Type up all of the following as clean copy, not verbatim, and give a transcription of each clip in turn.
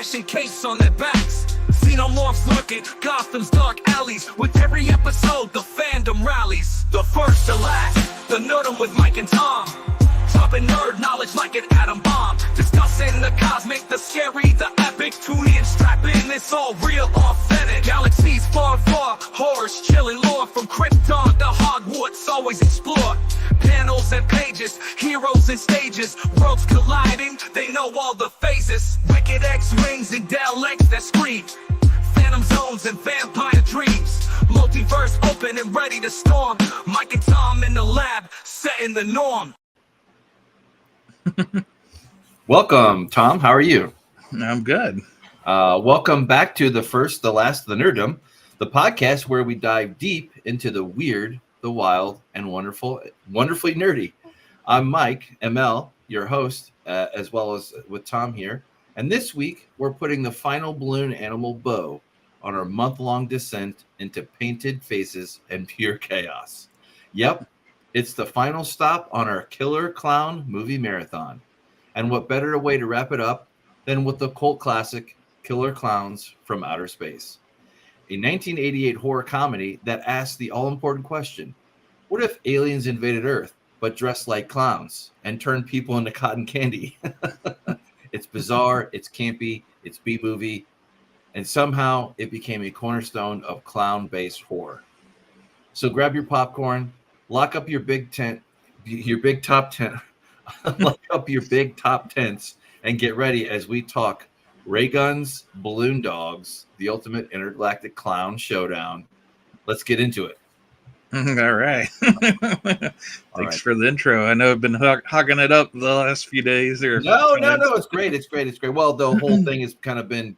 flashing capes on their backs. Xenomorphs lurking Gotham's dark alleys. With every episode, the fandom rallies. The first to last, the Nerdom with Mike and Tom. Dropping nerd knowledge like an atom bomb. Discussing the cosmic, the scary, the epic. Tune in, strap in, it's all real, authentic. Galaxies far, far, horrors, chilling lore. From Krypton to Hogwarts, always explore. Panels and pages, heroes and stages. Worlds colliding, they know all the phases. Wicked X-Wings and Del X that scream. Phantom zones and vampire dreams. Multiverse open and ready to storm. Mike and Tom in the lab, setting the norm. Welcome, Tom. How are you? I'm good. Welcome back to the last, the Nerdom, the podcast where we dive deep into the weird, the wild, and wonderfully nerdy. I'm Mike, ML, your host, as well as with Tom here. And this week, we're putting the final balloon animal bow on our month-long descent into painted faces and pure chaos. Yep. It's the final stop on our Killer Clown movie marathon. And what better way to wrap it up than with the cult classic Killer Klowns from Outer Space, a 1988 horror comedy that asks the all-important question, what if aliens invaded Earth but dressed like clowns and turned people into cotton candy? It's bizarre, it's campy, it's B-movie, and somehow it became a cornerstone of clown-based horror. So grab your popcorn, lock up your big tent, lock up your big top tents, and get ready as we talk ray guns, balloon dogs, the ultimate intergalactic clown showdown. Let's get into it. All right. Thanks for the intro. I know I've been hogging it up the last few days. No. It's great. It's great. Well, the whole thing has kind of been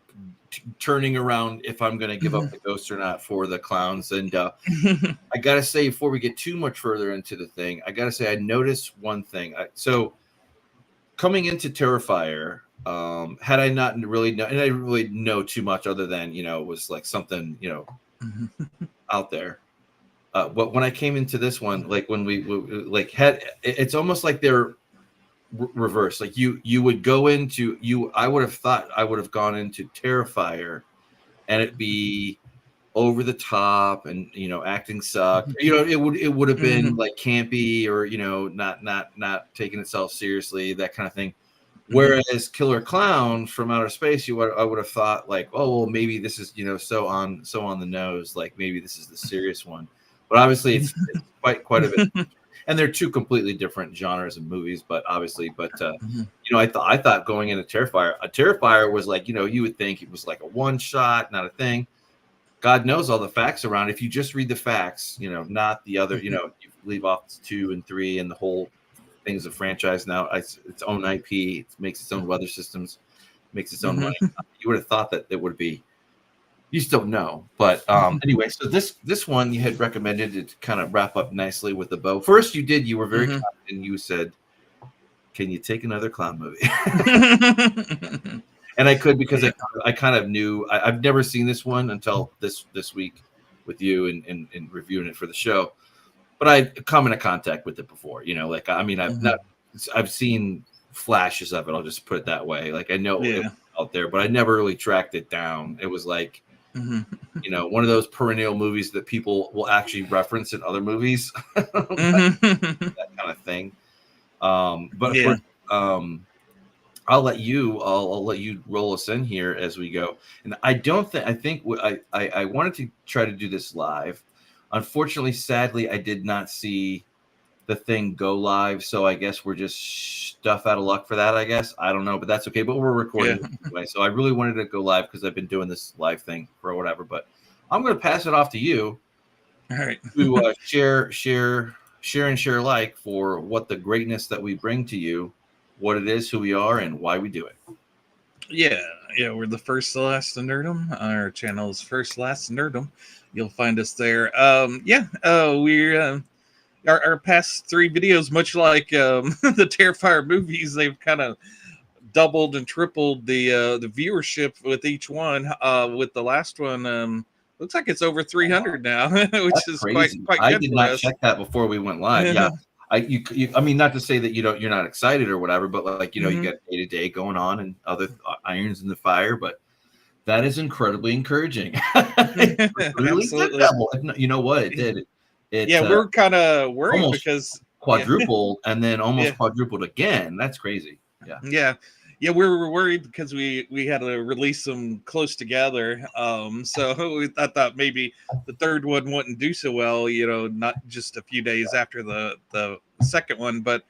turning around if I'm going to give up the ghost or not for the clowns. And I got to say, before we get too much further into the thing, I got to say, I noticed one thing. So coming into Terrifier, had I not really known, and I didn't really know too much other than, it was like something, out there. But when I came into this one, like when we like had, it's almost like they're reverse. Like you would go into I would have thought I would have gone into Terrifier and it'd be over the top and acting sucked. It would have been like campy or not taking itself seriously, that kind of thing. Whereas Killer Clowns from Outer Space, I would have thought like, oh well, maybe this is so on the nose, like maybe this is the serious one. But obviously it's quite a bit. And they're two completely different genres of movies, but obviously, I thought going into Terrifier was like, you would think it was like a one shot, not a thing. God knows all the facts around. If you just read the facts, not the other, you leave off 2 and 3 and the whole thing's a franchise now. It's its own IP. It makes its own weather systems, makes its own money. You would have thought that it would be. You still don't know, but anyway. So this one you had recommended it to kind of wrap up nicely with the bow. First, you were very kind and you said, "Can you take another clown movie?" And I could because I kind of knew I've never seen this one until this week with you and reviewing it for the show. But I've come into contact with it before, I've seen flashes of it. I'll just put it that way. Like I know it was out there, but I never really tracked it down. It was like. One of those perennial movies that people will actually reference in other movies, that kind of thing. But I'll let you roll us in here as we go. And I wanted to try to do this live. Unfortunately, sadly, I did not see the thing go live, so I guess we're just stuff out of luck for that, I guess. I don't know, but that's okay. But we're recording anyway, so I really wanted to go live because I've been doing this live thing for whatever. But I'm going to pass it off to you. All right. To share like for what the greatness that we bring to you, what it is, who we are, and why we do it. Yeah, we're the FirstLastNerdom. Our channel is FirstLastNerdom. You'll find us there. We're our past 3 videos, much like the Terrifier movies, they've kind of doubled and tripled the viewership with each one. With the last one, looks like it's over 300 now, which is crazy. quite I good did for not us. check that before we went live. Yeah. I mean, not to say that you're not excited or whatever, but like, you Mhm. got day to day going on and other irons in the fire, but that is incredibly encouraging. It really did Absolutely. double. You know what? It did. Yeah, It we're kind of worried almost because yeah, quadrupled and then yeah, almost quadrupled again. That's crazy. Yeah. yeah, yeah. We were worried because we had to release them close together. So I thought maybe the third one wouldn't do so well. Not just a few days after the second one, but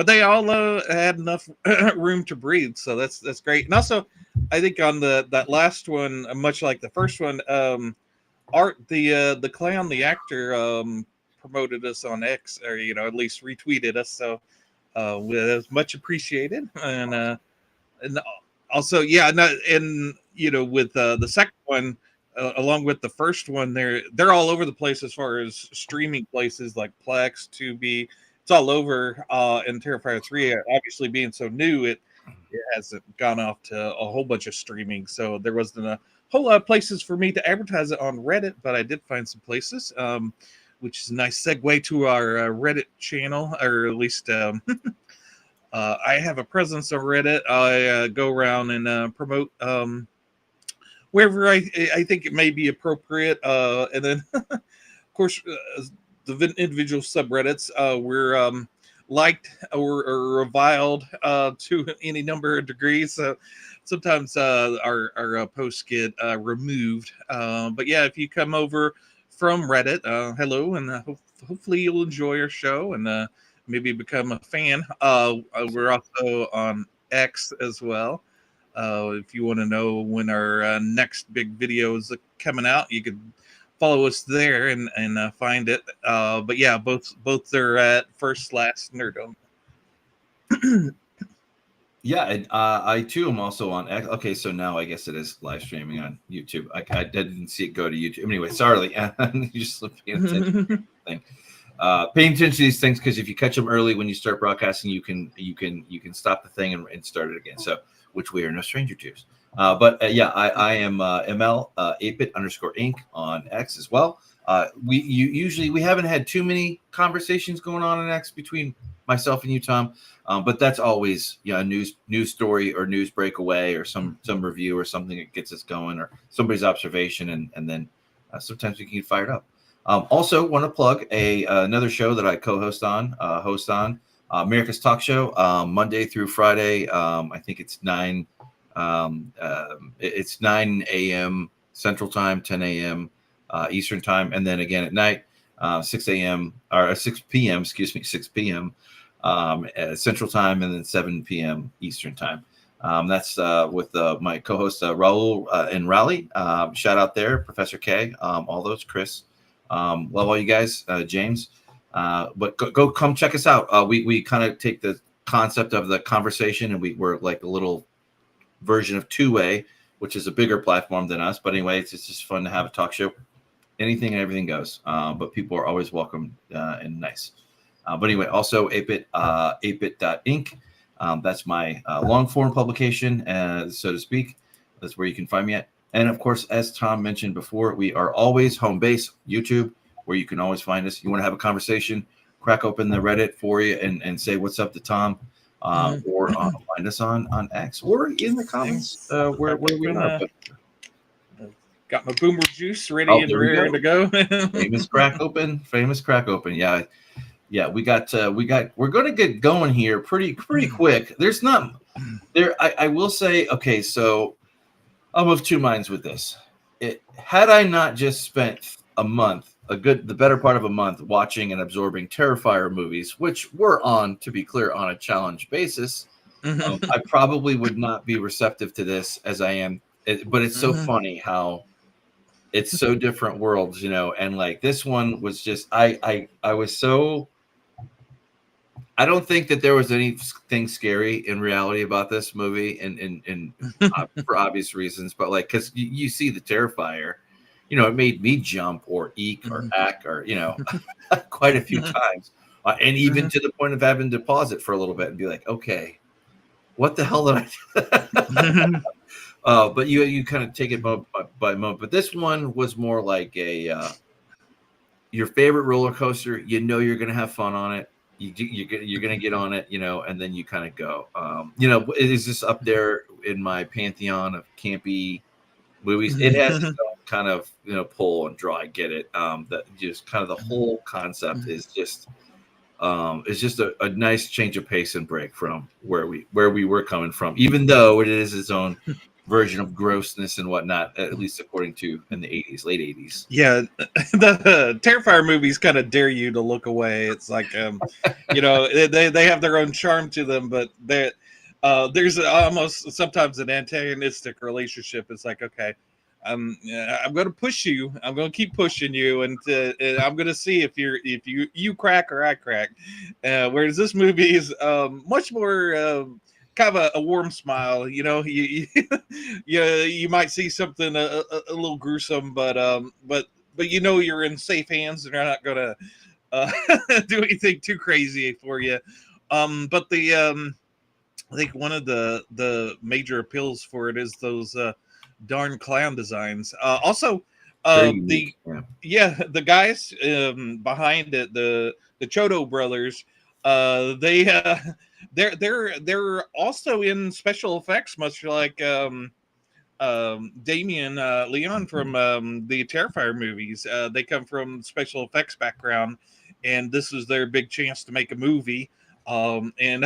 they all had enough room to breathe. So that's great. And also, I think on that last one, much like the first one, Art the clown, the actor, promoted us on X, or at least retweeted us. So it was much appreciated, and also, yeah, no, and with the second one, along with the first one, they're all over the place as far as streaming places like Plex, Tubi. It's all over. And Terrifier 3, obviously being so new, it hasn't gone off to a whole bunch of streaming. So there wasn't a whole lot of places for me to advertise it on Reddit, but I did find some places, which is a nice segue to our Reddit channel, or at least I have a presence on Reddit. I go around and promote wherever I think it may be appropriate. And then, of course, the individual subreddits we're liked or reviled to any number of degrees. So sometimes our posts get removed. But yeah, if you come over from Reddit, hello, and hopefully you'll enjoy our show and maybe become a fan. We're also on X as well. If you want to know when our next big video is coming out, you could follow us there and find it. But yeah, both are at FirstLastNerdom. Yeah, and I too am also on X. Okay, so now I guess it is live streaming on YouTube. I didn't see it go to YouTube. Anyway, sorry, you just paying attention. Thing. Paying attention to these things, because if you catch them early when you start broadcasting, you can stop the thing and start it again. So, which we are no stranger to. But yeah, I am ML ApeIt_Ink on X as well. We haven't had too many conversations going on X between myself and you, Tom. But that's always a news story or news breakaway or some review or something that gets us going, or somebody's observation, and then sometimes we can get fired up. Also, want to plug another show that I co-host on, America's Talk Show, Monday through Friday. I think it's 9 a.m. Central Time, 10 a.m. Eastern Time, and then again at night, 6 a.m. or 6 p.m. 6 p.m. Central Time, and then 7 p.m. Eastern Time. That's with my co-host Raul and Raleigh. Shout out there, Professor K, all those, Chris. Love all you guys, James. But go come check us out. We kind of take the concept of the conversation, and we're like a little version of Two-Way, which is a bigger platform than us. But anyway, it's just fun to have a talk show. Anything and everything goes. But people are always welcome and nice. But anyway, also ApeIt.Ink. That's my long form publication, so to speak. That's where you can find me at. And of course, as Tom mentioned before, we are always home base, YouTube, where you can always find us. You want to have a conversation, crack open the Reddit for you and say what's up to Tom, or find us on X or in the comments where we are. Got my boomer juice ready and raring to go. Famous crack open. Yeah, we're going to get going here pretty quick. There's not there. I will say, okay, so I'm of two minds with this. Had I not just spent the better part of a month watching and absorbing Terrifier movies, which were to be clear, on a challenge basis, I probably would not be receptive to this as I am. But it's so funny how it's so different worlds, and like this one was just, I was so, I don't think that there was anything scary in reality about this movie, and for obvious reasons. But like, because you see the Terrifier, it made me jump or eek or ack or quite a few times, and even to the point of having to pause it for a little bit and be like, okay, what the hell did I do? But you kind of take it moment by moment. But this one was more like your favorite roller coaster. You're going to have fun on it. you're gonna get on it, and then you kind of go. It is just up there in my pantheon of campy movies. It has its own kind of pull and draw. I get it. That just kind of the whole concept is just it's just a nice change of pace and break from where we were coming from, even though it is its own version of grossness and whatnot, at least according to in the 80s, late 80s. Yeah, the Terrifier movies kind of dare you to look away. It's like, they have their own charm to them, but there's almost sometimes an antagonistic relationship. It's like, okay, I'm going to push you. I'm going to keep pushing you, and I'm going to see if you crack or I crack. Whereas this movie is much more. Kind of a warm smile, you might see something a little gruesome, but you're in safe hands and they're not gonna do anything too crazy for you. But I think one of the major appeals for it is those darn clown designs. Also, the guys behind it, the Chiodo brothers, they're also in special effects, much like Damien Leon from the Terrifier movies. They come from special effects background, and this is their big chance to make a movie. And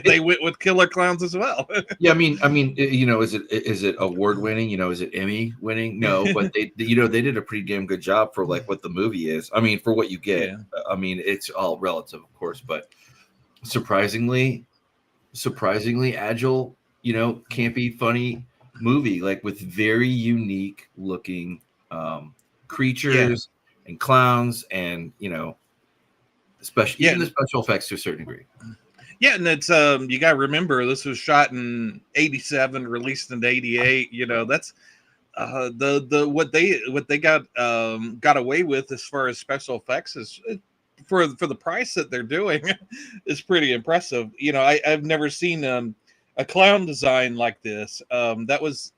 they went with Killer Klowns as well. Yeah, I mean, is it award winning? Is it Emmy winning? No, but they did a pretty damn good job for like what the movie is. I mean, for what you get. Yeah. I mean, it's all relative, of course, but surprisingly agile, campy, funny movie, like with very unique looking creatures and clowns, and even the special effects to a certain degree. Yeah, and it's you gotta remember this was shot in 87, released in 88. That's the what they got away with as far as special effects is for the price that they're doing is pretty impressive. I've never seen a clown design like this. That was,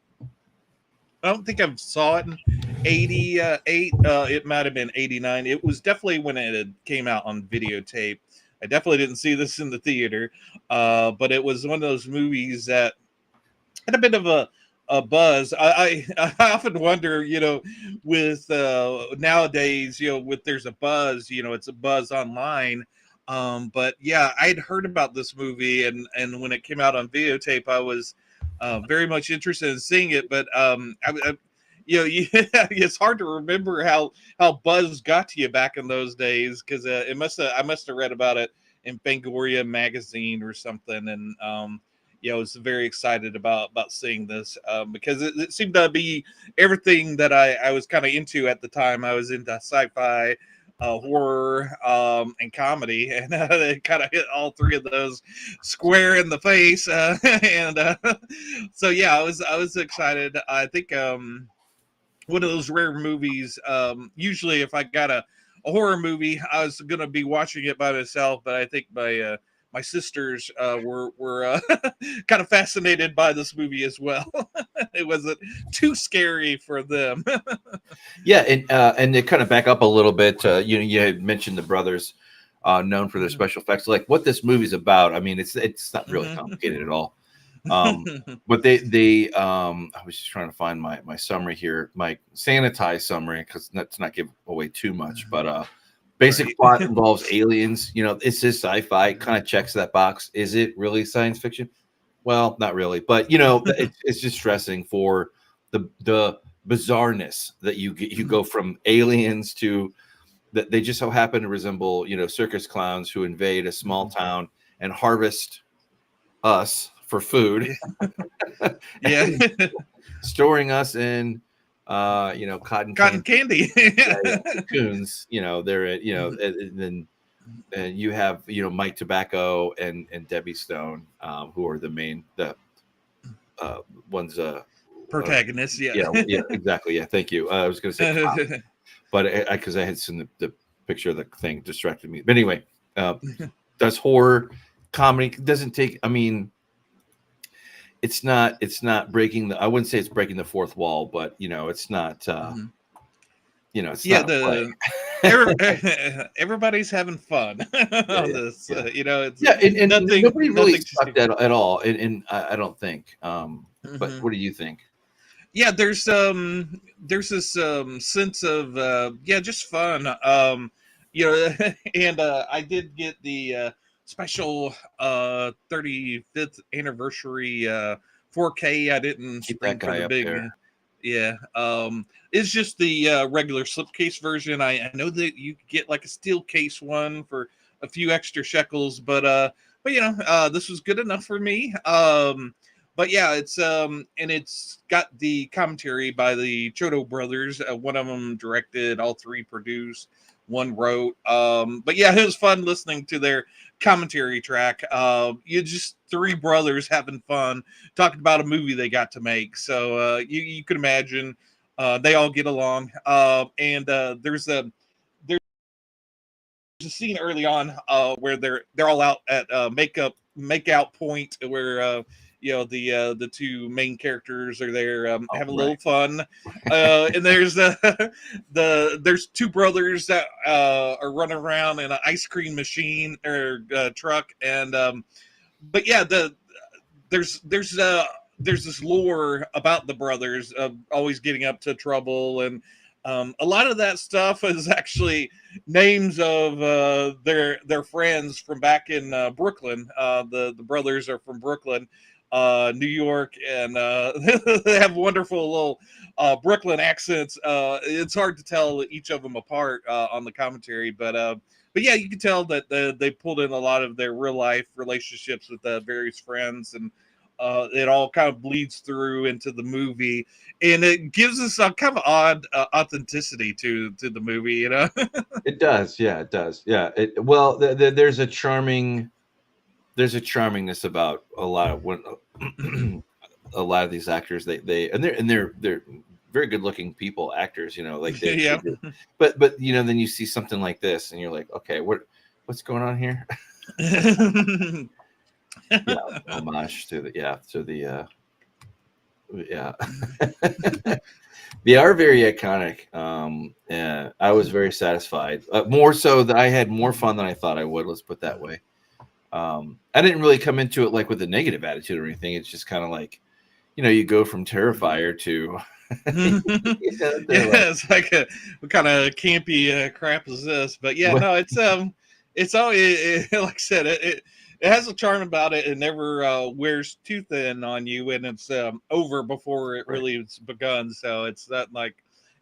I don't think I saw it in 88. It might have been 89. It was definitely when it came out on videotape. I definitely didn't see this in the theater, but it was one of those movies that had a bit of a buzz. I often wonder, with nowadays, with there's a buzz, it's a buzz online. But yeah, I'd heard about this movie, and when it came out on videotape, I was very much interested in seeing it. But it's hard to remember how buzz got to you back in those days, because I must have read about it in Fangoria magazine or something, and I was very excited about seeing this because it seemed to be everything that I was kind of into at the time. I was into sci-fi, horror, and comedy, and it kind of hit all three of those square in the face. And so yeah, I was excited. I think one of those rare movies. Usually, if I got a horror movie, I was going to be watching it by myself, but I think my sisters were kind of fascinated by this movie as well. It wasn't too scary for them. Yeah, and to kind of back up a little bit, you had mentioned the brothers, known for their special effects. Like what this movie's about, I mean, it's not really complicated at all. But they I was just trying to find my summary here, my sanitized summary, because let's not give away too much, but basic plot involves aliens. It's just sci-fi, kind of checks that box. Is it really science fiction? Well, not really, but it's just stressing for the bizarreness that you go from aliens to that they just so happen to resemble circus clowns who invade a small town and harvest us for food. Yeah. Storing us in cotton candy. Cocoons, they're and then you have Mike Tobacco and Debbie Stone, who are the main ones, protagonists. Yeah, exactly. Yeah, thank you. I was going to say but because I had seen the picture of the thing distracted me. But anyway, does horror comedy doesn't take, I mean, it's not breaking I wouldn't say it's breaking the fourth wall, but it's not it's not Everybody's having fun Yeah, on yeah, this. yeah. You know, it's Yeah, and nobody really nothing too sucked at all, and I don't think. But serious. what do you think? Yeah, there's this sense of yeah, just fun. You know, and I did get the special 35th anniversary 4K. I didn't Keep that spring for guy the up big there. yeah. It's just the regular slipcase version. I know that you could get like a steel case one for a few extra shekels, but you know, this was good enough for me. But yeah, it's and it's got the commentary by the Chiodo brothers. One of them directed, all three produced, one wrote. But yeah, it was fun listening to their commentary track. You just three brothers having fun talking about a movie they got to make. So you could imagine they all get along. And there's a scene early on where they're all out at make out point where you know the two main characters are there Oh, having a little right. fun, and there's there's two brothers that are running around in an ice cream machine or truck, and but yeah, there's there's uh there's this lore about the brothers always getting up to trouble, and a lot of that stuff is actually names of their friends from back in Brooklyn. The brothers are from Brooklyn, New York, and they have wonderful little Brooklyn accents. It's hard to tell each of them apart on the commentary, but yeah, you can tell that they pulled in a lot of their real life relationships with various friends, and it all kind of bleeds through into the movie, and it gives us a kind of odd authenticity to the movie, you know. It does. Yeah, it does. Yeah. Well, there's a charmingness about a lot of when a lot of these actors they're very good looking people, actors, like Yeah. but then you see something like this and you're like, okay, what's going on here? Yeah, homage to the yeah. They are very iconic. And I was very satisfied. More so that I had more fun than I thought I would. Let's put it that way. I didn't really come into it like with a negative attitude or anything. It's just kind of like, you go from Terrifier to, Yeah, it's like what kind of campy crap is this? But yeah, no, it's all like I said, it has a charm about it. It never wears too thin on you, and it's over before it right. really has begun. So it's not like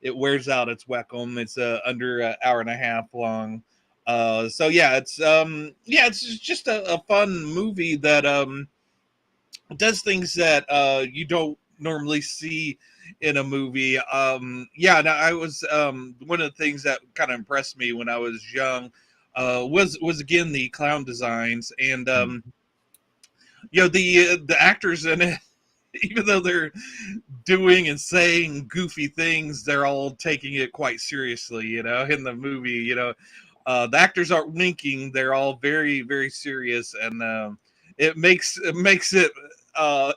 it wears out its welcome. It's under an hour and a half long. So yeah, it's just a fun movie that does things that you don't normally see in a movie. Yeah, now I was one of the things that kind of impressed me when I was young was again the clown designs, and the actors in it. Even though they're doing and saying goofy things, they're all taking it quite seriously. In the movie, the actors aren't winking; they're all very, very serious, and it makes it.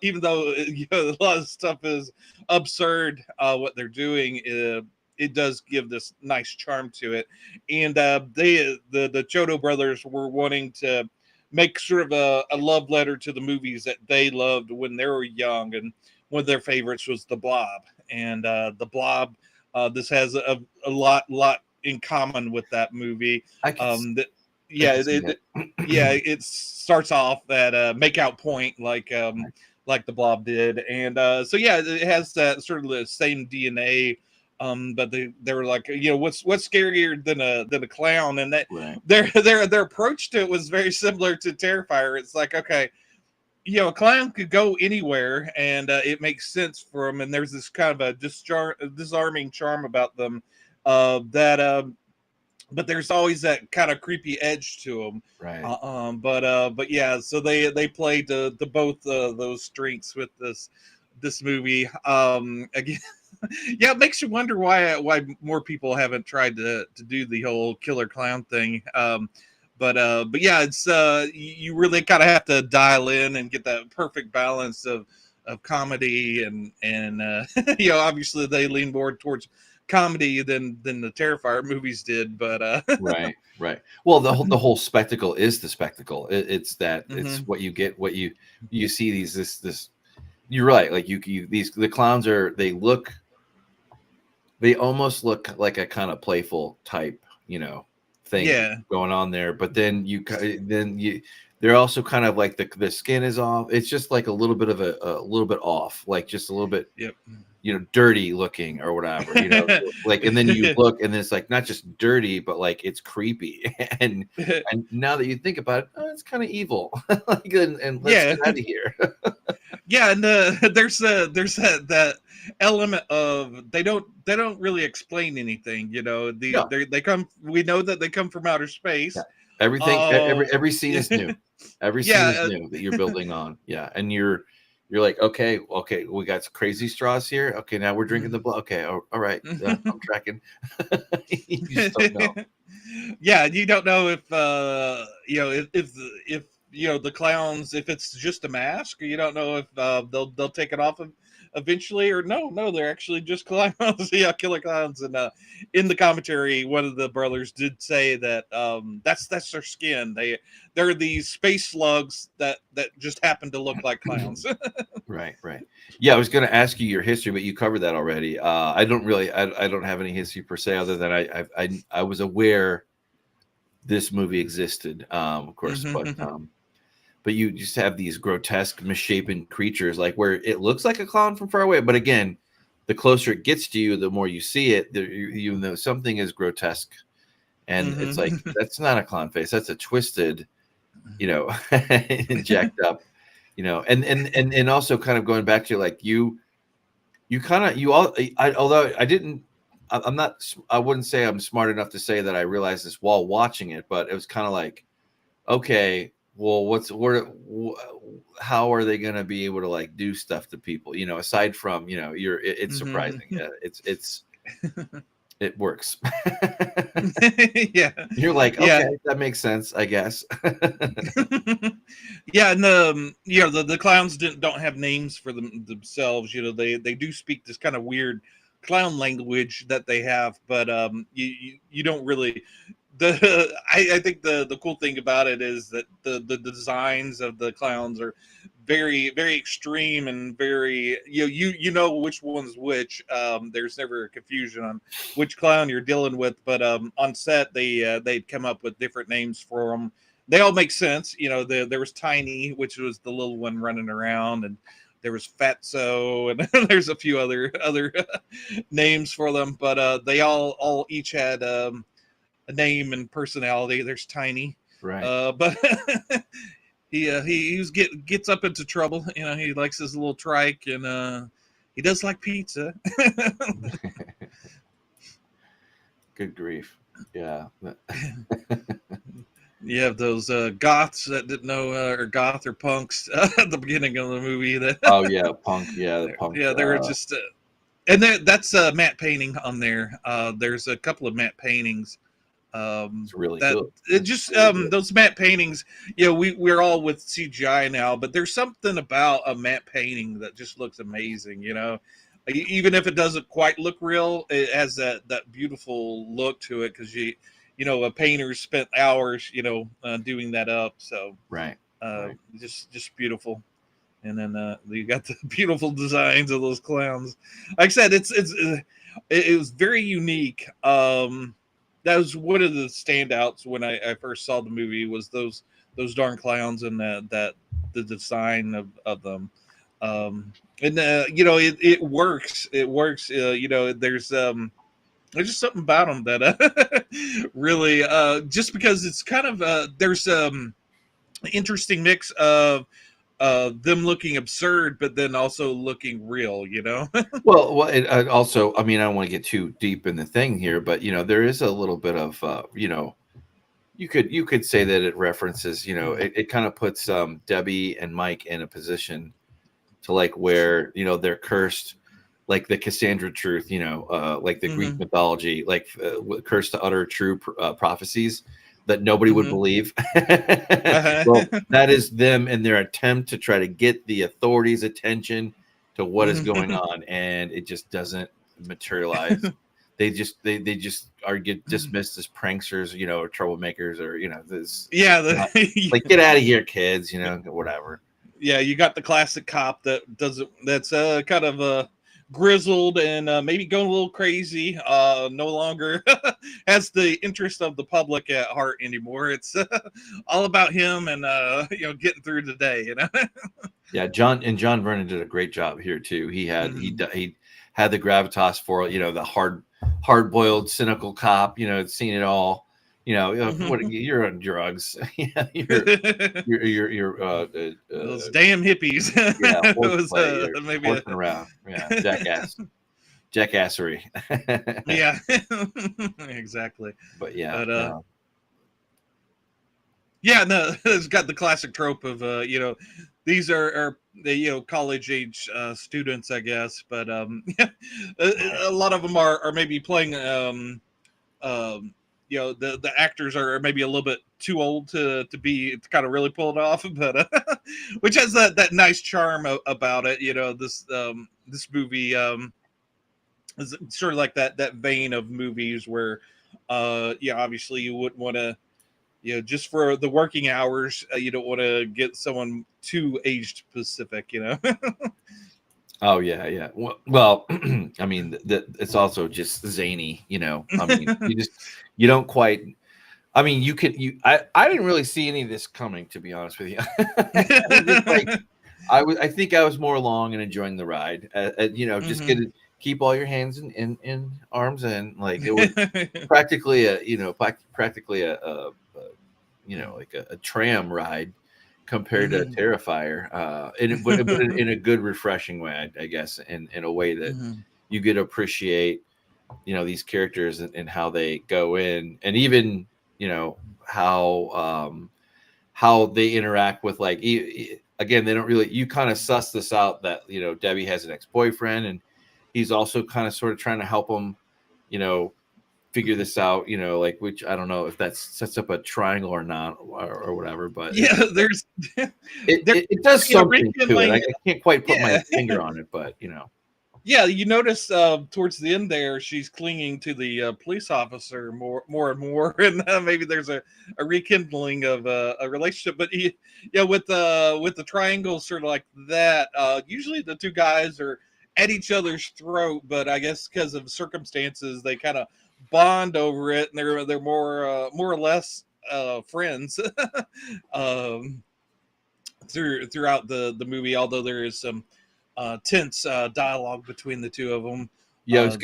Even though a lot of stuff is absurd, what they're doing, it does give this nice charm to it. And the Chiodo brothers were wanting to make sort of a love letter to the movies that they loved when they were young, and one of their favorites was The Blob. And The Blob, this has a lot in common with that movie. I can, That I yeah, can see that. yeah, it starts off at a makeout point like the Blob did, and so yeah, it has that sort of the same DNA. But they were like, what's scarier than a clown, and that Right. their approach to it was very similar to Terrifier. It's like, okay, a clown could go anywhere, and it makes sense for them, and there's this kind of a disarming charm about them, that but there's always that kind of creepy edge to them. Right. But yeah, so they played the both those strengths with this movie. Again, yeah, it makes you wonder why more people haven't tried to do the whole killer clown thing. But yeah, it's you really kind of have to dial in and get that perfect balance of comedy and obviously they lean more towards comedy than the Terrifier movies did. But right. Well, the whole spectacle is the spectacle. It's that it's Mhm. what you get, what you see these this. You're right. Like the clowns they almost look like a kind of playful type, thing Yeah. going on there. But then they're also kind of like the skin is off. It's just like a little bit of a little bit off, like just a little bit, Yep. dirty looking or whatever, like, and then you look and it's like not just dirty, but like it's creepy. and now that you think about it, it's kind of evil. Like, and let's Yeah. get out of here. Yeah, and there's that element of they don't really explain anything. No. They come. We know that they come from outer Yeah. space. Everything, Uh, every scene is new. Every scene yeah, is new that you're building on. Yeah. And you're like, okay, we got some crazy straws here. Okay, now we're drinking the blood. Okay, all right. I'm tracking. You just don't know. yeah, you don't know if if the clowns, if it's just a mask, or you don't know if they'll take it off eventually, or no, they're actually just clowns. Yeah, killer clowns. And in the commentary, one of the brothers did say that that's their skin. They're these space slugs that just happen to look like clowns. Right. Yeah, I was going to ask you your history, but you covered that already. I don't have any history per se, other than I was aware this movie existed, of course, but you just have these grotesque, misshapen creatures, like where it looks like a clown from far away. But again, the closer it gets to you, the more you see it. You know something is grotesque, and it's like that's not a clown face. That's a twisted, jacked up, and also kind of going back to like although I'm not, I wouldn't say I'm smart enough to say that I realized this while watching it, but it was kind of like, okay, well, how are they going to be able to like do stuff to people, aside from, it's surprising. Yeah, it works. Yeah. You're like, Yeah. okay, that makes sense, I guess. Yeah, and the clowns don't have names for themselves. They do speak this kind of weird clown language that they have, but you don't really. I think the cool thing about it is that the designs of the clowns are very, very extreme, and very you know which one's which. There's never a confusion on which clown you're dealing with, but on set they'd come up with different names for them. They all make sense. There was Tiny, which was the little one running around, and there was Fatso, and there's a few other names for them, but they all each had a name and personality. There's Tiny, Right. but he gets up into trouble. He likes his little trike, and he does like pizza. Good grief. Yeah. You have those goths that didn't know, or goth or punks at the beginning of the movie. Oh yeah, punk. Yeah, the punk. Yeah, they were just, and that's a matte painting on there. There's a couple of matte paintings. It's really That good. it just those matte paintings. We're all with CGI now, but there's something about a matte painting that just looks amazing. Even if it doesn't quite look real, it has that beautiful look to it, because a painter spent hours doing that up. So Right. just beautiful. And then you got the beautiful designs of those clowns. Like I said, it was very unique. That was one of the standouts when I first saw the movie, was those darn clowns, and the design of them. And it works. It works. There's just something about them that really, just because it's kind of there's an interesting mix of them looking absurd, but then also looking real. Well, it also, I mean, I don't want to get too deep in the thing here, but there is a little bit of, you could say that it references, it kind of puts Debbie and Mike in a position to like where they're cursed, like the Cassandra truth, like the Greek mythology, like cursed to utter true prophecies that nobody would believe. Well, that is them in their attempt to try to get the authorities' attention to what is going on, and it just doesn't materialize they just are get dismissed as pranksters, or troublemakers, or this. Yeah, Like, get out of here, kids, whatever. Yeah, you got the classic cop that's kind of grizzled and maybe going a little crazy. No longer has the interest of the public at heart anymore. It's all about him and getting through the day. Yeah, John Vernon did a great job here too. He had he had the gravitas for the hard boiled cynical cop. Seen it all. What you're on drugs. Yeah, you're those damn hippies. Yeah, It was maybe around. Yeah, jackassery. Yeah, exactly. But yeah, no. Yeah, no, it's got the classic trope of these are the college age students, I guess, but a lot of them are maybe playing the actors are maybe a little bit too old to kind of really pull it off, but which has that nice charm about it. This movie is sort of like that vein of movies where obviously you wouldn't want to just for the working hours, you don't want to get someone too age specific. Oh yeah. Well, I mean, it's also just zany, I mean, you don't quite. I mean, I didn't really see any of this coming, to be honest with you. I think I was more along and enjoying the ride. Just keep all your hands in arms, and like it was practically a like a tram ride compared to Terrifier, but in a good, refreshing way, I guess, in a way that you get to appreciate, these characters and how they go in, and even, how they interact with, like, again, they don't really, you kind of suss this out that, Debbie has an ex-boyfriend, and he's also kind of sort of trying to help him, figure this out, like, which I don't know if that sets up a triangle or not, or whatever, but yeah, there's it does something to it. I can't quite put my finger on it, but yeah, you notice towards the end there, she's clinging to the police officer more and more, and maybe there's a rekindling of a relationship. But with the triangle sort of like that, usually the two guys are at each other's throat, but I guess because of circumstances, they kind of bond over it, and they're more or less friends throughout the movie. Although there is some tense dialogue between the two of them. Yeah, I was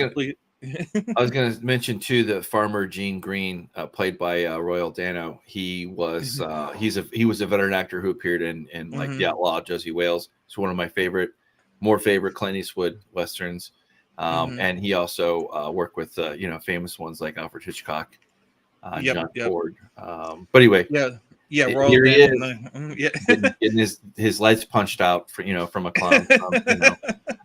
gonna mention too that Farmer Gene Green, played by Royal Dano. He was he was a veteran actor who appeared in like The Outlaw Josie Wales. It's one of my more favorite Clint Eastwood westerns. And he also worked with famous ones like Alfred Hitchcock, John Ford. But anyway, Royal here he Dano, is, getting his lights punched out from a clown, from,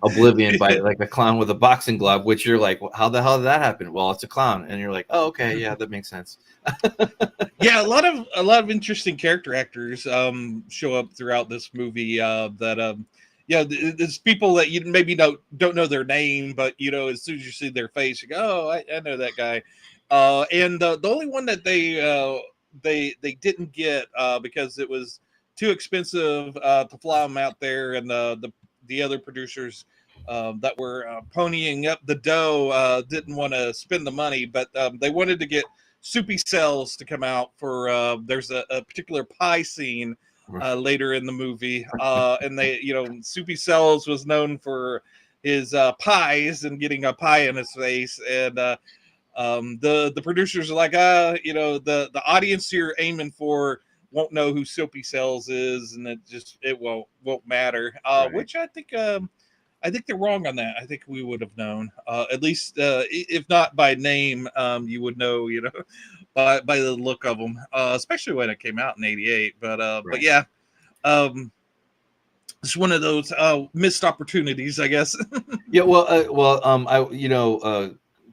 Oblivion, by like a clown with a boxing glove. Which you're like, well, how the hell did that happen? Well, it's a clown, and you're like, oh, okay, yeah, that makes sense. Yeah, a lot of interesting character actors show up throughout this movie. There's people that you maybe don't know their name, but as soon as you see their face, you go, oh, I know that guy. And the only one that they didn't get because it was too expensive to fly them out there, and the other producers that were ponying up the dough didn't want to spend the money, but they wanted to get Soupy Cells to come out for there's a particular pie scene later in the movie, and they Soupy Cells was known for his pies and getting a pie in his face, and the producers are like, the audience you're aiming for won't know who Soapy Cells is, and it won't matter. Right. Which I think they're wrong on that. I think we would have known, at least if not by name, you would know, by the look of them, especially when it came out in '88. But right. But yeah, it's one of those missed opportunities, I guess. Yeah,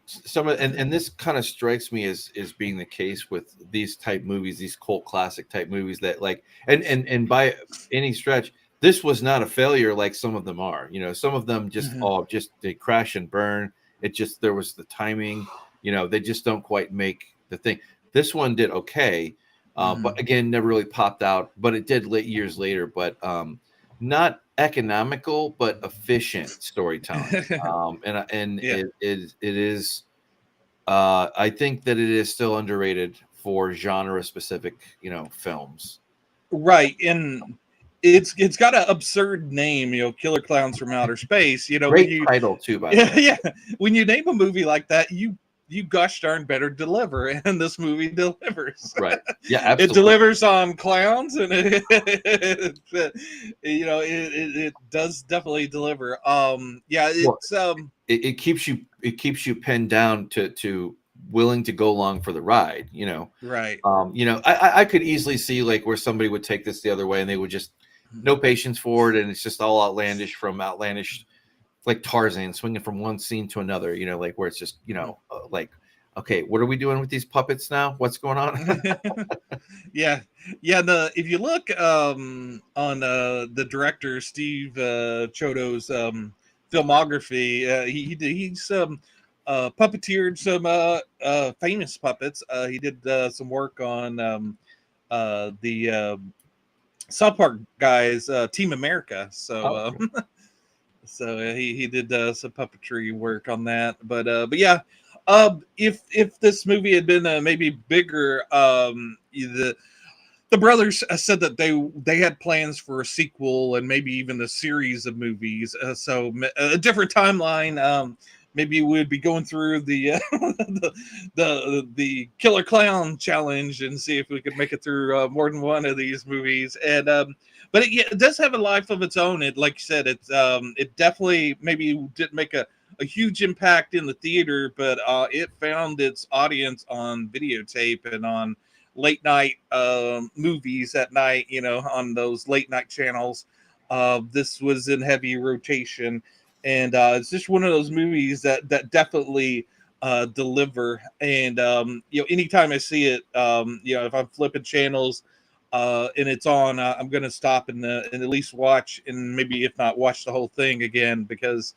some of, and this kind of strikes me as being the case with these type movies, these cult classic type movies that, like, and by any stretch, this was not a failure like some of them are. Some of them just they crash and burn, It just, there was the timing, they just don't quite make the thing. This one did okay, but again, never really popped out. But it did years later. But not economical, but efficient storytelling. And Yeah. it is. I think that it is still underrated for genre specific, films. Right, and it's got an absurd name, Killer Clowns from Outer Space. When Great you title too, by the way. yeah, when you name a movie like that, you gosh darn better deliver, and this movie delivers. Right. Yeah, It absolutely. delivers on clowns, and it does definitely deliver. Yeah, it's It keeps you pinned down to willing to go along for the ride. right. I could easily see like where somebody would take this the other way and they would just no patience for it, and it's just all outlandish like Tarzan swinging from one scene to another, like where it's just, like, okay, what are we doing with these puppets now? What's going on? Yeah. If you look on the director Steve Chiodo's filmography, he's puppeteered some famous puppets. He did some work on the South Park guys, Team America. So he did some puppetry work on that. But yeah, if this movie had been maybe bigger, the brothers said that they had plans for a sequel and maybe even a series of movies. So a different timeline. Maybe we'd be going through the the Killer Clown challenge and see if we could make it through more than one of these movies. And but it does have a life of its own. It, like you said, it definitely maybe didn't make a huge impact in the theater, but it found its audience on videotape and on late night movies at night. On those late night channels. This was in heavy rotation. And it's just one of those movies that definitely deliver. And anytime I see it, if I'm flipping channels and it's on, I'm going to stop and at least watch, and maybe if not watch the whole thing again, because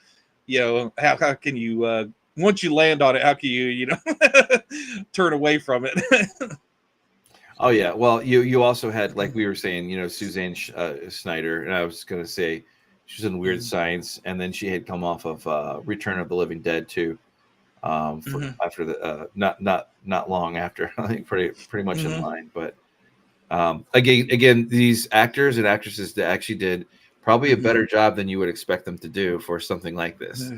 how can you once you land on it, how can you turn away from it? Oh yeah, well you also had, like we were saying, Suzanne Snyder, and I was going to say. She was in Weird Science, and then she had come off of Return of the Living Dead too. After the not long after, I think pretty much in line. But again, these actors and actresses that actually did probably a better job than you would expect them to do for something like this.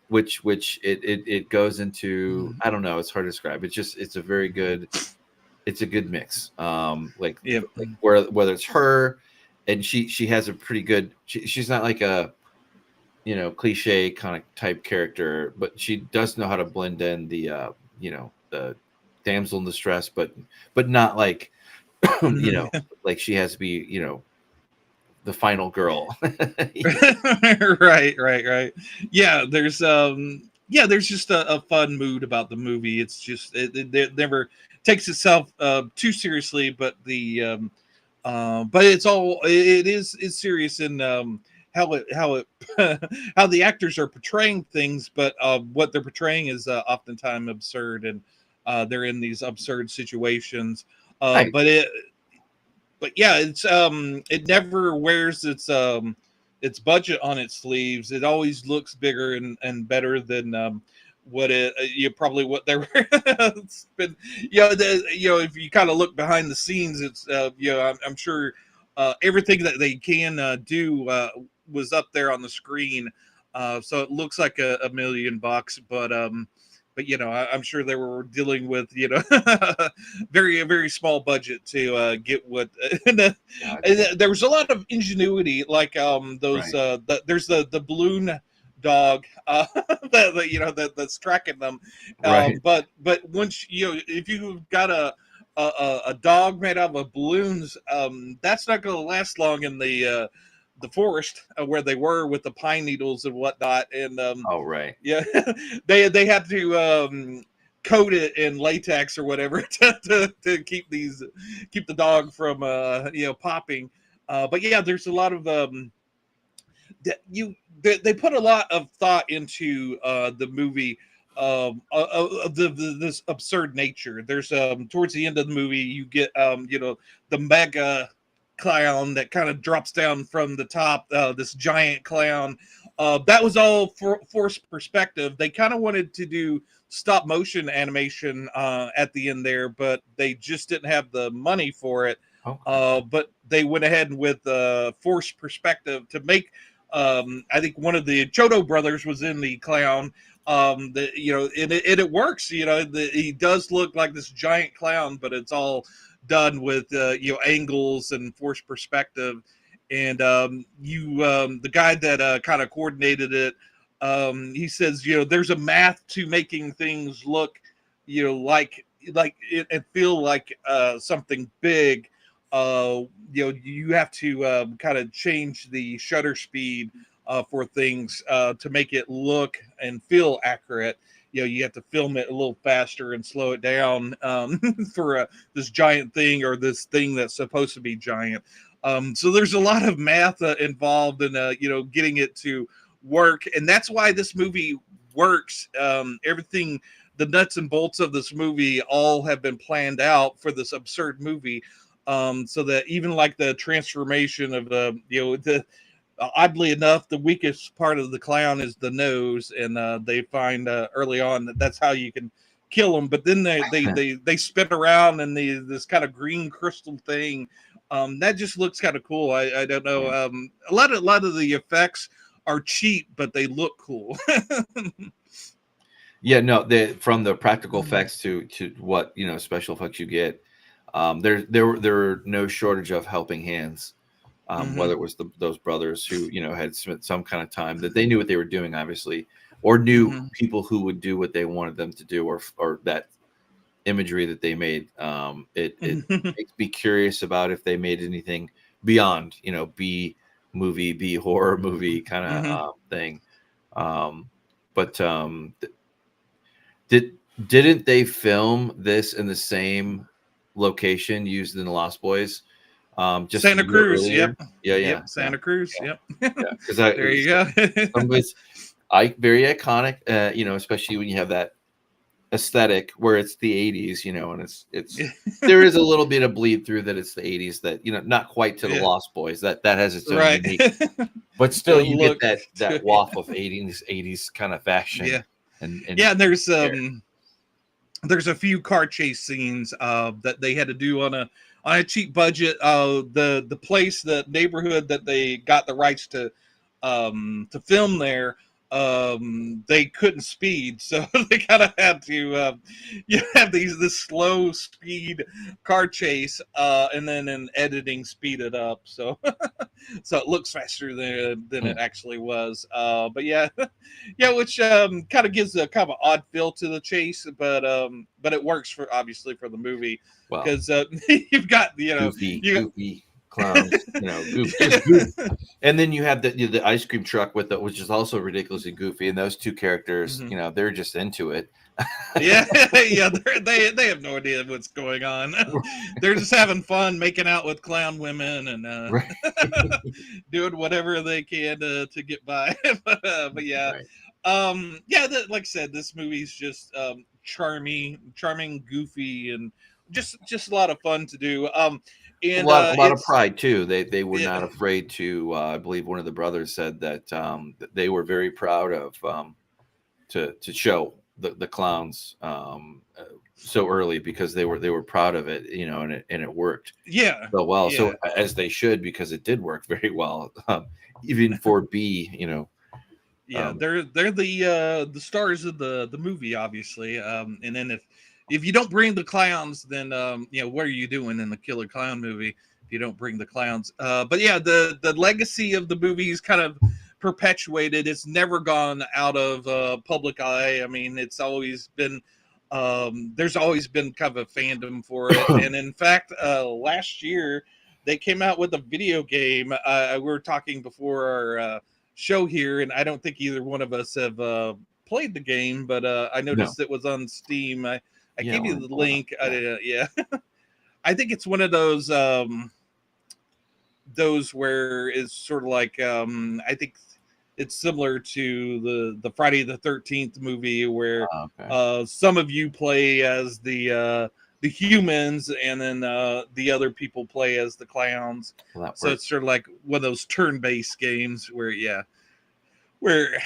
Which it goes into, I don't know, it's hard to describe. It's a very good, it's a good mix. Like whether it's her. And she has a pretty good. She's not like a, cliche kind of type character, but she does know how to blend in the, the damsel in distress, but not like, like she has to be, the final girl. Right. Yeah, there's just a fun mood about the movie. It's just it never takes itself too seriously, but but it's serious in how the actors are portraying things, but what they're portraying is oftentimes absurd, and they're in these absurd situations. Right. But yeah, it never wears its budget on its sleeves. It always looks bigger and better than what what they were been, if you kind of look behind the scenes, it's I'm sure everything that they can do was up there on the screen, so it looks like $1 million, but I'm sure they were dealing with very very small budget to get what and there was a lot of ingenuity, like those right. There's the balloon dog that's tracking them, right. But once if you've got a dog made out of balloons, that's not going to last long in the forest where they were with the pine needles and whatnot. And right. Yeah, they had to coat it in latex or whatever to keep the dog from popping. But yeah, there's a lot of they put a lot of thought into the movie, this absurd nature. There's towards the end of the movie, you get the mega clown that kind of drops down from the top. This giant clown. That was all forced perspective. They kind of wanted to do stop motion animation at the end there, but they just didn't have the money for it. Okay. But they went ahead with forced perspective to make. I think one of the Chiodo brothers was in the clown. And it works. He does look like this giant clown, but it's all done with angles and forced perspective. And the guy that kind of coordinated it, he says, there's a math to making things look, like it and feel like something big. You have to kind of change the shutter speed for things to make it look and feel accurate. You have to film it a little faster and slow it down for this giant thing or this thing that's supposed to be giant. So there's a lot of math involved in getting it to work, and that's why this movie works. Everything, the nuts and bolts of this movie, all have been planned out for this absurd movie. So that even like the transformation of oddly enough, the weakest part of the clown is the nose, and they find early on that that's how you can kill them. But then they spin around and this kind of green crystal thing that just looks kind of cool. I don't know. A lot of the effects are cheap, but they look cool. Yeah, no, from the practical effects to what special effects you get. There were no shortage of helping hands, whether it was those brothers who had spent some kind of time that they knew what they were doing, obviously, or knew people who would do what they wanted them to do, or that imagery that they made. It makes me curious about if they made anything beyond B movie, B horror movie kind of thing. But didn't they film this in the same location used in the Lost Boys? Just Santa Cruz. earlier? Yeah. Yeah. Santa Cruz. Yeah. Yep. Yeah, because There you go. very iconic. Especially when you have that aesthetic where it's the 80s, and it's there is a little bit of bleed through that it's the 80s, that not quite to the Lost Boys, that has its own unique, but still you get that waft of 80s kind of fashion. Yeah. And there's a few car chase scenes that they had to do on a cheap budget. The place, the neighborhood that they got the rights to film there, they couldn't speed, so they kind of had to have this slow speed car chase, and then in editing speed it up, so so it looks faster than it actually was. But yeah, which kind of gives a kind of odd feel to the chase, but it works obviously for the movie, because you've got goofy clowns, goofy. And then you have the ice cream truck which is also ridiculously goofy, and those two characters, they're just into it. They have no idea what's going on. They're just having fun making out with clown women and doing whatever they can to get by. But yeah, right. Like I said, this movie's just charming, goofy, and just a lot of fun to do. And a lot of pride too. They were not afraid to. I believe one of the brothers said that they were very proud of to show the clowns so early, because they were proud of it, and it worked so well. So as they should, because it did work very well, even for B. They're the stars of the movie, obviously. And then if you don't bring the clowns, then what are you doing in the Killer Clown movie if you don't bring the clowns? But yeah, the legacy of the movie is kind of perpetuated. It's never gone out of public eye. I mean, it's always been there's always been kind of a fandom for it. And in fact, last year they came out with a video game. We were talking before our show here, and I don't think either one of us have played the game, but I noticed it was on Steam. I gave you the link. I think it's one of those where it's sort of like I think it's similar to the Friday the 13th movie where Okay. some of you play as the humans, and then the other people play as the clowns. Well, that So works. it's sort of like one of those turn-based games where where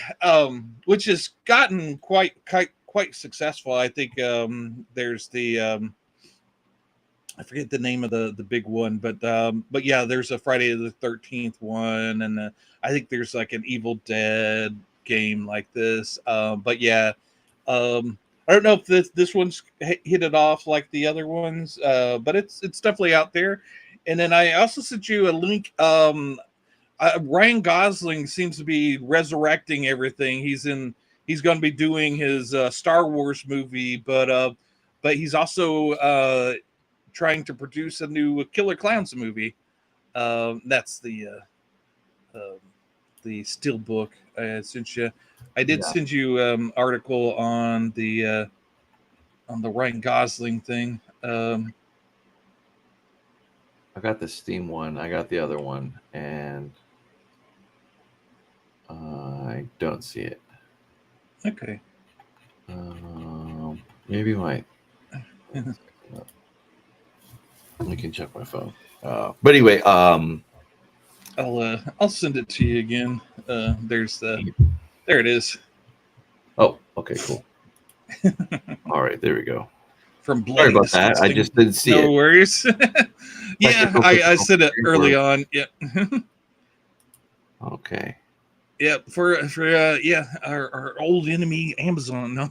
which has gotten quite successful. I think there's the I forget the name of the big one, but yeah, there's a Friday the 13th one, and I think there's like an Evil Dead game like this. But yeah, I don't know if this one's hit it off like the other ones, but it's definitely out there. And then I also sent you a link. Ryan Gosling seems to be resurrecting everything. He's going to be doing his Star Wars movie, but he's also trying to produce a new Killer Clowns movie. That's the steel book I sent you. I did Yeah. send you article on the Ryan Gosling thing. I got the Steam one. I got the other one, and I don't see it. Okay. Maybe my. We can check my phone. But anyway, I'll send it to you again. There it is. Oh, okay, cool. All right, there we go. From Sorry Bloody about that. I Disgusting. just didn't see it. No worries. Yeah, I said it early on. Yeah. Okay. Yeah, for yeah, our old enemy Amazon. No.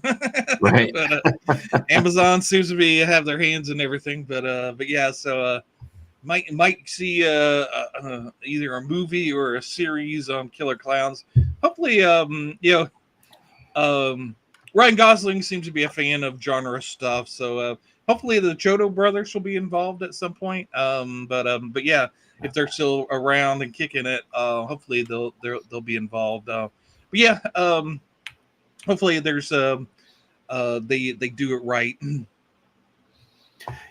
Right. But Amazon seems to be have their hands in everything. But yeah, so might see either a movie or a series on Killer Clowns. Hopefully, Ryan Gosling seems to be a fan of genre stuff, so hopefully the Chiodo brothers will be involved at some point. But yeah, if they're still around and kicking it, hopefully they'll be involved. But yeah, hopefully there's they do it right.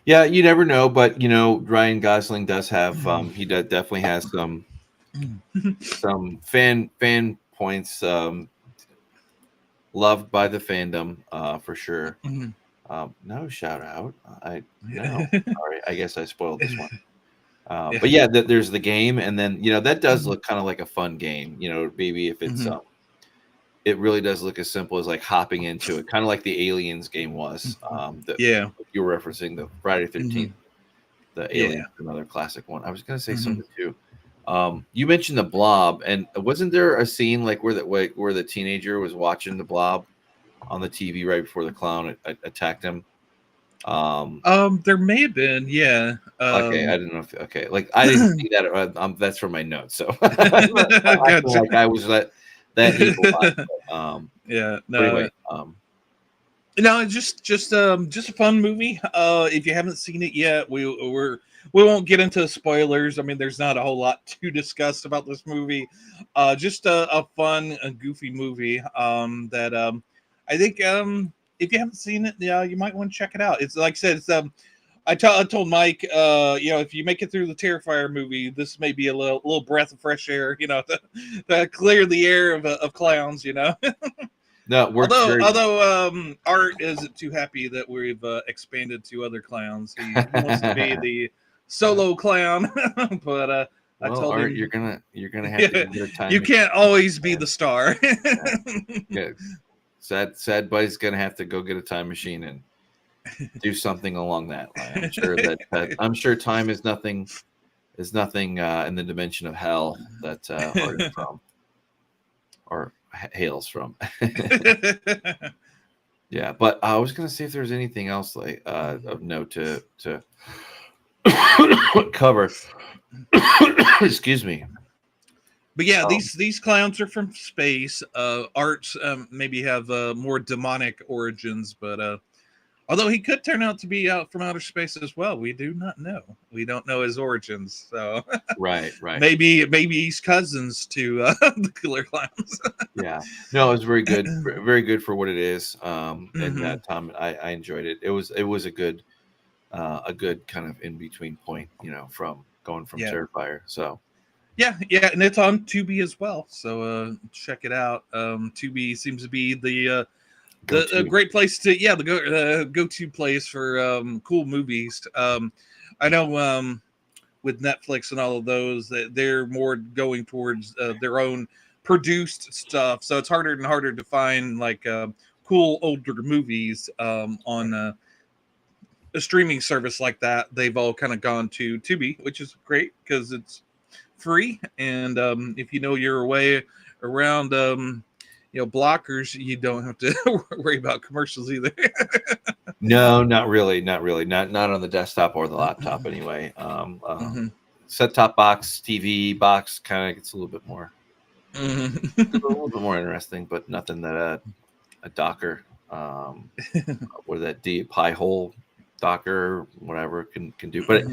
Yeah, you never know, but Ryan Gosling does have he definitely has some fan points, loved by the fandom, for sure. No shout out. Sorry, I guess I spoiled this one. Yeah. But yeah, there's the game, and then that does look kind of like a fun game. Maybe if it's it really does look as simple as like hopping into it, kind of like the Aliens game was. That Yeah. you were referencing, the Friday 13th, the Yeah. Alien, another classic one. I was gonna say something too. You mentioned the Blob, and wasn't there a scene like where the teenager was watching the Blob on the TV right before the clown attacked him? There may have been, yeah. Okay, I didn't know. Okay, like I didn't see that. That's from my notes, so I feel Gotcha. like I was that evil. Yeah, But anyway, no, it's just a fun movie. If you haven't seen it yet, we won't get into spoilers. I mean, there's not a whole lot to discuss about this movie. Just a fun, a goofy movie. That I think if you haven't seen it, yeah, you might want to check it out. It's like I said, it's I told Mike, if you make it through the Terrifier movie, this may be a little breath of fresh air, to clear the air of clowns, no, it works very well. Although Art isn't too happy that we've expanded to other clowns. He wants to be the solo clown, but I told Art, him you're gonna have to get a time. you can't always be the star. Yeah. Sad Buddy's gonna have to go get a time machine and do something along that line. I'm sure time is nothing in the dimension of hell that Art is from or hails from. Yeah, but I was gonna see if there's anything else like of note to cover. Excuse me. But yeah, these clowns are from space. Arts maybe have more demonic origins, but although he could turn out to be out from outer space as well, we do not know. We don't know his origins, so right. Maybe he's cousins to the Killer Clowns. Yeah, no, it was very good for what it is. And Tom, I enjoyed it. It was a good kind of in between point, from going from Terrifier. So Yeah, and it's on Tubi as well. So check it out. Tubi seems to be the a great place to the go-to place for cool movies. I know with Netflix and all of those that they're more going towards their own produced stuff, so it's harder and harder to find like cool older movies on a streaming service like that. They've all kind of gone to Tubi, which is great because it's free, and if you know your way around blockers, you don't have to worry about commercials either. No, not really, not on the desktop or the laptop anyway. Set top box, TV box kind of gets a little bit more a little bit more interesting, but nothing that a Docker or that Pi hole Docker whatever can do. But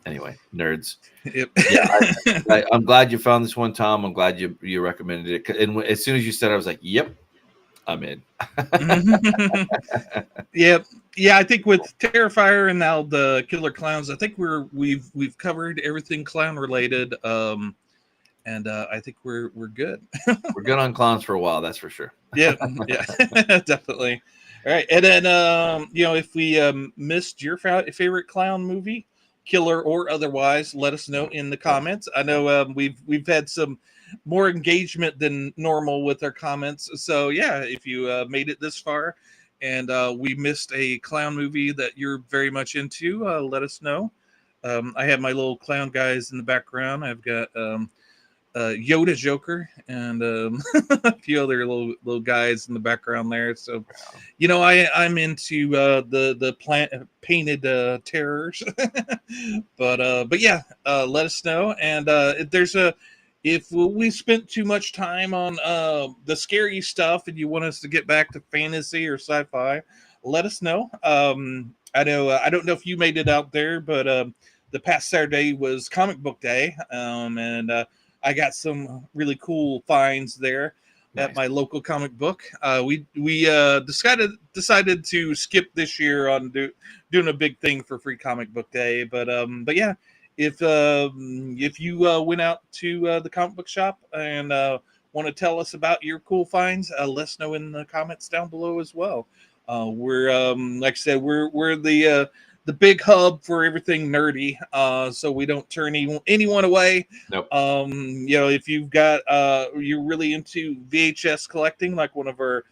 anyway, nerds. Yep. Yeah, I'm glad you found this one, Tom. I'm glad you recommended it. And as soon as you said it, I was like, yep, I'm in. Yep. Yeah, I think with Terrifier and now the Killer Klowns, I think we've covered everything clown related. And I think we're good. We're good on clowns for a while, that's for sure. Yeah, definitely. All right, and then if we missed your favorite clown movie, killer or otherwise, let us know in the comments. I know we've had some more engagement than normal with our comments, so yeah, if you made it this far and we missed a clown movie that you're very much into, let us know. I have my little clown guys in the background. I've got Yoda Joker and a few other little guys in the background there. So, I'm into the painted terrors, but yeah, let us know. And if we spent too much time on the scary stuff and you want us to get back to fantasy or sci-fi, let us know. I know I don't know if you made it out there, but the past Saturday was Comic Book Day, and I got some really cool finds there at my local comic book. We decided to skip this year on doing a big thing for Free Comic Book Day, but yeah, if you went out to the comic book shop and want to tell us about your cool finds, let us know in the comments down below as well. We're like I said, we're the big hub for everything nerdy, so we don't turn anyone away. Nope. If you've got you're really into VHS collecting, like one of our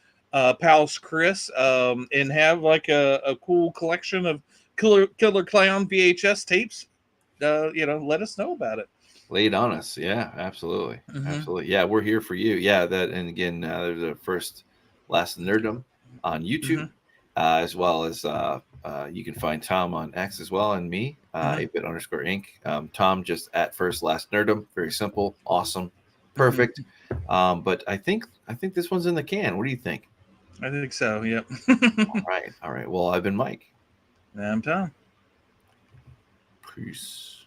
pals, Chris, and have like a cool collection of Killer Clown VHS tapes, let us know about it. Lay it on us. Yeah, absolutely. Absolutely. Yeah, we're here for you. Yeah, that, and again, there's a FirstLastNerdom on YouTube, as well as you can find Tom on X as well, and me, ApeIt.Ink. Tom just at FirstLastNerdom. Very simple, awesome, perfect. But I think this one's in the can. What do you think? I think so. Yep. All right. Well, I've been Mike. And I'm Tom. Peace.